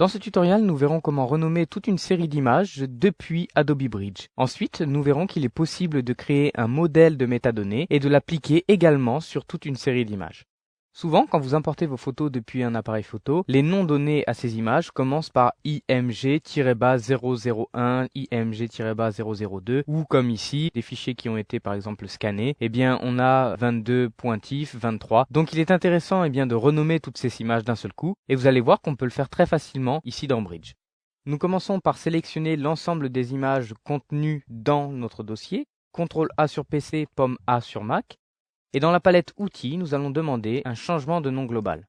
Dans ce tutoriel, nous verrons comment renommer toute une série d'images depuis Adobe Bridge. Ensuite, nous verrons qu'il est possible de créer un modèle de métadonnées et de l'appliquer également sur toute une série d'images. Souvent, quand vous importez vos photos depuis un appareil photo, les noms donnés à ces images commencent par img-001, img-002 ou comme ici, des fichiers qui ont été par exemple scannés, on a 22 pointifs, 23. Donc il est intéressant de renommer toutes ces images d'un seul coup et vous allez voir qu'on peut le faire très facilement ici dans Bridge. Nous commençons par sélectionner l'ensemble des images contenues dans notre dossier, CTRL A sur PC, POM A sur Mac. Et dans la palette Outils, nous allons demander un changement de nom global.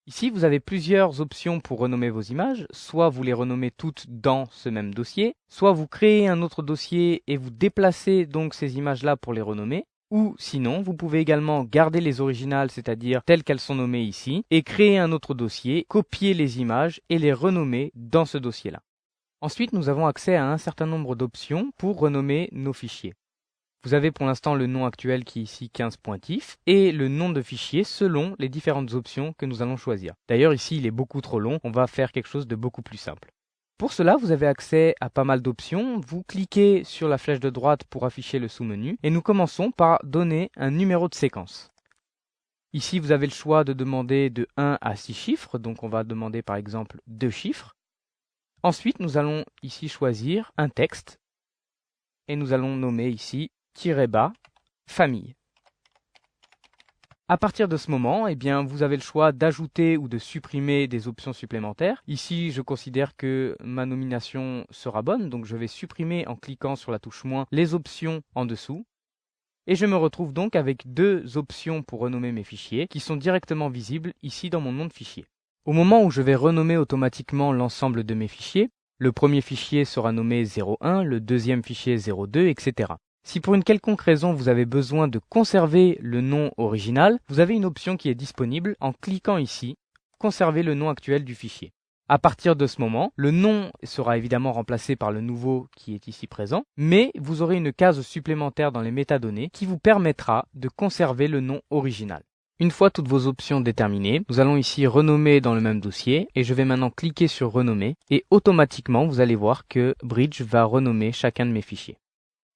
Ici, vous avez plusieurs options pour renommer vos images. Soit vous les renommez toutes dans ce même dossier, soit vous créez un autre dossier et vous déplacez donc ces images-là pour les renommer. Ou sinon, vous pouvez également garder les originales, c'est-à-dire telles qu'elles sont nommées ici, et créer un autre dossier, copier les images et les renommer dans ce dossier-là. Ensuite, nous avons accès à un certain nombre d'options pour renommer nos fichiers. Vous avez pour l'instant le nom actuel qui est ici 15 pointifs et le nom de fichier selon les différentes options que nous allons choisir. D'ailleurs ici il est beaucoup trop long, on va faire quelque chose de beaucoup plus simple. Pour cela vous avez accès à pas mal d'options, vous cliquez sur la flèche de droite pour afficher le sous-menu et nous commençons par donner un numéro de séquence. Ici vous avez le choix de demander de 1 à 6 chiffres, donc on va demander par exemple 2 chiffres. Ensuite nous allons ici choisir un texte et nous allons nommer ici _, famille. À partir de ce moment, vous avez le choix d'ajouter ou de supprimer des options supplémentaires. Ici, je considère que ma nomination sera bonne, donc je vais supprimer en cliquant sur la touche moins les options en dessous. Et je me retrouve donc avec deux options pour renommer mes fichiers qui sont directement visibles ici dans mon nom de fichier. Au moment où je vais renommer automatiquement l'ensemble de mes fichiers, le premier fichier sera nommé 01, le deuxième fichier 02, etc. Si pour une quelconque raison vous avez besoin de conserver le nom original, vous avez une option qui est disponible en cliquant ici « Conserver le nom actuel du fichier ». À partir de ce moment, le nom sera évidemment remplacé par le nouveau qui est ici présent, mais vous aurez une case supplémentaire dans les métadonnées qui vous permettra de conserver le nom original. Une fois toutes vos options déterminées, nous allons ici renommer dans le même dossier et je vais maintenant cliquer sur renommer et automatiquement vous allez voir que Bridge va renommer chacun de mes fichiers.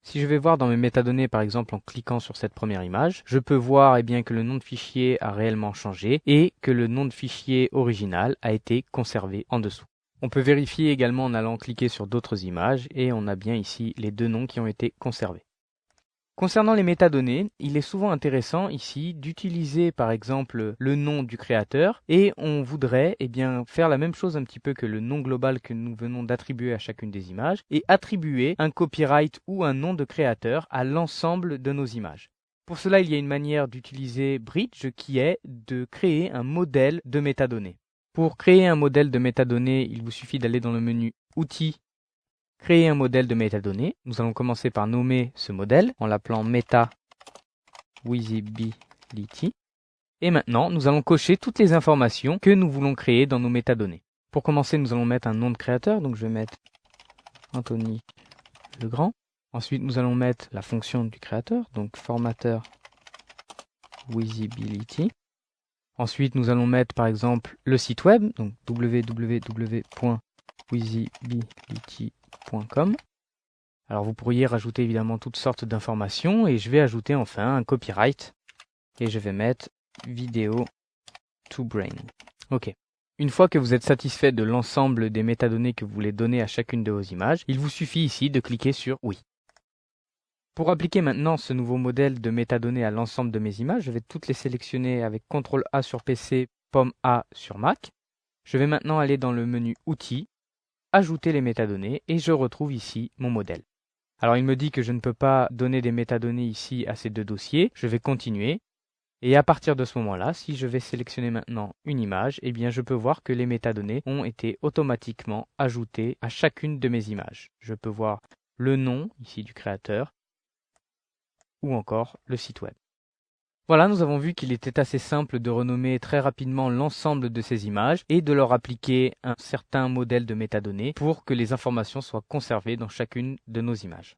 Si je vais voir dans mes métadonnées par exemple en cliquant sur cette première image, je peux voir que le nom de fichier a réellement changé et que le nom de fichier original a été conservé en dessous. On peut vérifier également en allant cliquer sur d'autres images et on a bien ici les deux noms qui ont été conservés. Concernant les métadonnées, il est souvent intéressant ici d'utiliser par exemple le nom du créateur et on voudrait faire la même chose un petit peu que le nom global que nous venons d'attribuer à chacune des images et attribuer un copyright ou un nom de créateur à l'ensemble de nos images. Pour cela, il y a une manière d'utiliser Bridge qui est de créer un modèle de métadonnées. Pour créer un modèle de métadonnées, il vous suffit d'aller dans le menu Outils, Créer un modèle de métadonnées. Nous allons commencer par nommer ce modèle en l'appelant Meta Visibility. Et maintenant, nous allons cocher toutes les informations que nous voulons créer dans nos métadonnées. Pour commencer, nous allons mettre un nom de créateur. Donc, je vais mettre Anthony Legrand. Ensuite, nous allons mettre la fonction du créateur, donc formateur Visibility. Ensuite, nous allons mettre par exemple le site web, donc www.visibility.com. Alors vous pourriez rajouter évidemment toutes sortes d'informations et je vais ajouter enfin un copyright et je vais mettre vidéo to brain. Ok. Une fois que vous êtes satisfait de l'ensemble des métadonnées que vous voulez donner à chacune de vos images, il vous suffit ici de cliquer sur oui. Pour appliquer maintenant ce nouveau modèle de métadonnées à l'ensemble de mes images, je vais toutes les sélectionner avec CTRL A sur PC, POM A sur Mac. Je vais maintenant aller dans le menu Outils, ajouter les métadonnées et je retrouve ici mon modèle. Alors il me dit que je ne peux pas donner des métadonnées ici à ces deux dossiers. Je vais continuer. Et à partir de ce moment-là, si je vais sélectionner maintenant une image, je peux voir que les métadonnées ont été automatiquement ajoutées à chacune de mes images. Je peux voir le nom ici du créateur ou encore le site web. Voilà, nous avons vu qu'il était assez simple de renommer très rapidement l'ensemble de ces images et de leur appliquer un certain modèle de métadonnées pour que les informations soient conservées dans chacune de nos images.